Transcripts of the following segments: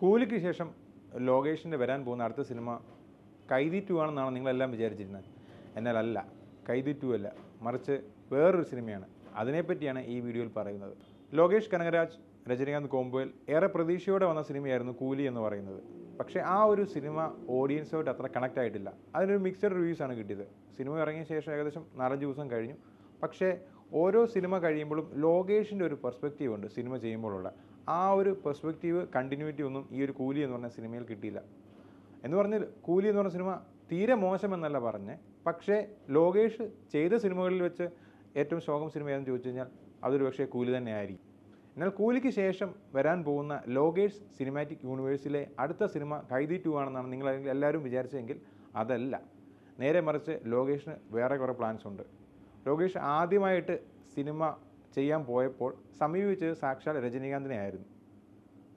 കൂലിക്ക് ശേഷം ലോകേഷിൻ്റെ വരാൻ പോകുന്ന അടുത്ത സിനിമ കൈദി 2 ആണെന്നാണ് നിങ്ങളെല്ലാം വിചാരിച്ചിരുന്നത്. എന്നാൽ അല്ല, കൈദി 2 അല്ല, മറിച്ച് വേറൊരു സിനിമയാണ്. അതിനെപ്പറ്റിയാണ് ഈ വീഡിയോയിൽ പറയുന്നത്. ലോകേഷ് കനകരാജ് രജനീകാന്ത് കോംബോയിൽ ഏറെ പ്രതീക്ഷയോടെ വന്ന സിനിമയായിരുന്നു കൂലി എന്ന് പറയുന്നത്. പക്ഷേ ആ ഒരു സിനിമ ഓഡിയൻസുമായിട്ട് അത്ര കണക്റ്റ് ആയിട്ടില്ല. അതിനൊരു മിക്സഡ് റിവ്യൂസാണ് കിട്ടിയത്. സിനിമ ഇറങ്ങിയ ശേഷം ഏകദേശം 4-5 ദിവസം കഴിഞ്ഞു. പക്ഷേ ഓരോ സിനിമ കഴിയുമ്പോഴും ലോകേഷിൻ്റെ ഒരു പെർസ്പെക്റ്റീവ് ഉണ്ട് സിനിമ ചെയ്യുമ്പോഴുള്ള. ആ ഒരു പെർസ്പെക്റ്റീവ് കണ്ടിന്യൂറ്റി ഒന്നും ഈ ഒരു കൂലി എന്ന് പറഞ്ഞ സിനിമയിൽ കിട്ടിയില്ല. എന്ന് പറഞ്ഞാൽ കൂലി എന്ന് പറഞ്ഞ സിനിമ തീരെ മോശമെന്നല്ല പറഞ്ഞ്, പക്ഷേ ലോകേഷ് ചെയ്ത സിനിമകളിൽ വെച്ച് ഏറ്റവും ശോകം സിനിമ ഏതെന്ന് ചോദിച്ചു കഴിഞ്ഞാൽ അതൊരു പക്ഷേ കൂലി തന്നെ ആയിരിക്കും. എന്നാൽ കൂലിക്ക് ശേഷം വരാൻ പോകുന്ന ലോകേഷ് സിനിമാറ്റിക് യൂണിവേഴ്സിലെ അടുത്ത സിനിമ കൈദി 2 ആണെന്നാണ് നിങ്ങൾ എല്ലാവരും വിചാരിച്ചതെങ്കിൽ അതല്ല. നേരെ മറിച്ച് ലോകേഷിന് വേറെ കുറേ പ്ലാൻസ് ഉണ്ട്. ലോകേഷ് ആദ്യമായിട്ട് സിനിമ ചെയ്യാൻ പോയപ്പോൾ സമീപിച്ചത് സാക്ഷാൽ രജനീകാന്തിനെ ആയിരുന്നു.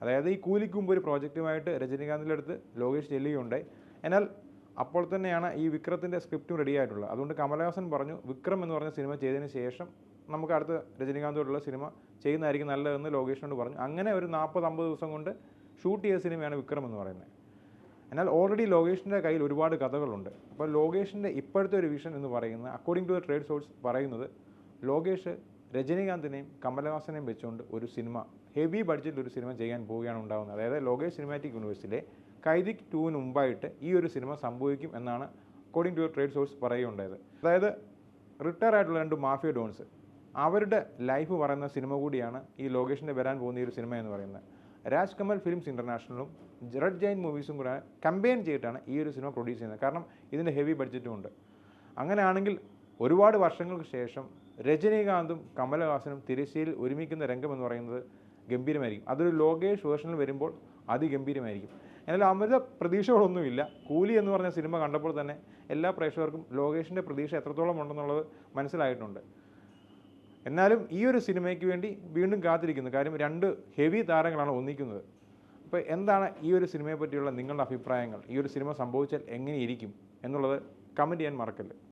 അതായത് ഈ കൂലിക്ക് മുമ്പ് ഒരു പ്രോജക്റ്റുമായിട്ട് രജനീകാന്തിൻ്റെ അടുത്ത് ലോകേഷ് ചെല്ലുകയുണ്ടായി. എന്നാൽ അപ്പോൾ തന്നെയാണ് ഈ വിക്രത്തിൻ്റെ സ്ക്രിപ്റ്റും റെഡി ആയിട്ടുള്ളത്. അതുകൊണ്ട് കമലഹാസൻ പറഞ്ഞു, വിക്രം എന്ന് പറഞ്ഞ സിനിമ ചെയ്തതിന് ശേഷം നമുക്ക് അടുത്ത രജനീകാന്തോടുള്ള സിനിമ ചെയ്യുന്നതായിരിക്കും നല്ലതെന്ന് ലോകേഷിനോട് പറഞ്ഞു. അങ്ങനെ ഒരു 40-50 ദിവസം കൊണ്ട് ഷൂട്ട് ചെയ്ത സിനിമയാണ് വിക്രം എന്ന് പറയുന്നത്. എന്നാൽ ഓൾറെഡി ലോകേഷിൻ്റെ കയ്യിൽ ഒരുപാട് കഥകളുണ്ട്. അപ്പോൾ ലോകേഷിൻ്റെ ഇപ്പോഴത്തെ ഒരു വിഷൻ എന്ന് പറയുന്നത്, according to the trade source പറയുന്നത്, ലോകേഷ് രജനീകാന്തിനെയും കമലഹാസനെയും വെച്ചുകൊണ്ട് ഒരു സിനിമ, ഹെവി ബഡ്ജറ്റിൽ ഒരു സിനിമ ചെയ്യാൻ പോവുകയാണ് ഉണ്ടാകുന്നത്. അതായത് ലോകേഷ് സിനിമാറ്റിക് യൂണിവേഴ്സിലെ കൈദി 2 മുമ്പായിട്ട് ഈ ഒരു സിനിമ സംഭവിക്കും എന്നാണ് according to the trade source പറയുകയുണ്ടായത്. അതായത് റിട്ടയർ ആയിട്ടുള്ള 2 മാഫിയ ഡോൺസ്, അവരുടെ ലൈഫ് പറയുന്ന സിനിമ കൂടിയാണ് ഈ ലോകേഷിൻ്റെ വരാൻ പോകുന്ന ഈ ഒരു സിനിമ എന്ന് പറയുന്നത്. രാജ് കമൽ ഫിലിംസ് ഇൻ്റർനാഷണലും റെഡ് ജൈൻ മൂവീസും കൂടെ കമ്പൈൻ ചെയ്തിട്ടാണ് ഈ ഒരു സിനിമ പ്രൊഡ്യൂസ് ചെയ്യുന്നത്. കാരണം ഇതിൻ്റെ ഹെവി ബഡ്ജറ്റും ഉണ്ട്. അങ്ങനെയാണെങ്കിൽ ഒരുപാട് വർഷങ്ങൾക്ക് ശേഷം രജനീകാന്തും കമലഹാസനും തിരശ്ശീലയിൽ ഒരുമിക്കുന്ന രംഗം എന്ന് പറയുന്നത് ഗംഭീരമായിരിക്കും. അതൊരു ലോകേഷ് വേർഷനിൽ വരുമ്പോൾ അതിഗംഭീരമായിരിക്കും. എന്നാൽ അമിത പ്രതീക്ഷകളൊന്നുമില്ല. കൂലി എന്ന് പറഞ്ഞ സിനിമ കണ്ടപ്പോൾ തന്നെ എല്ലാ പ്രേക്ഷകർക്കും ലോകേഷിൻ്റെ പ്രതീക്ഷ എത്രത്തോളം ഉണ്ടെന്നുള്ളത് മനസ്സിലായിട്ടുണ്ട്. എന്നാലും ഈ ഒരു സിനിമയ്ക്ക് വേണ്ടി വീണ്ടും കാത്തിരിക്കുന്നു. കാര്യം 2 ഹെവി താരങ്ങളാണ് ഒന്നിക്കുന്നത്. അപ്പോൾ എന്താണ് ഈ ഒരു സിനിമയെ പറ്റിയുള്ള നിങ്ങളുടെ അഭിപ്രായങ്ങൾ? ഈ ഒരു സിനിമ സംഭവിച്ചാൽ എങ്ങനെയിരിക്കും എന്നുള്ളത് കമൻറ്റ് ചെയ്യാൻ മറക്കല്ല്.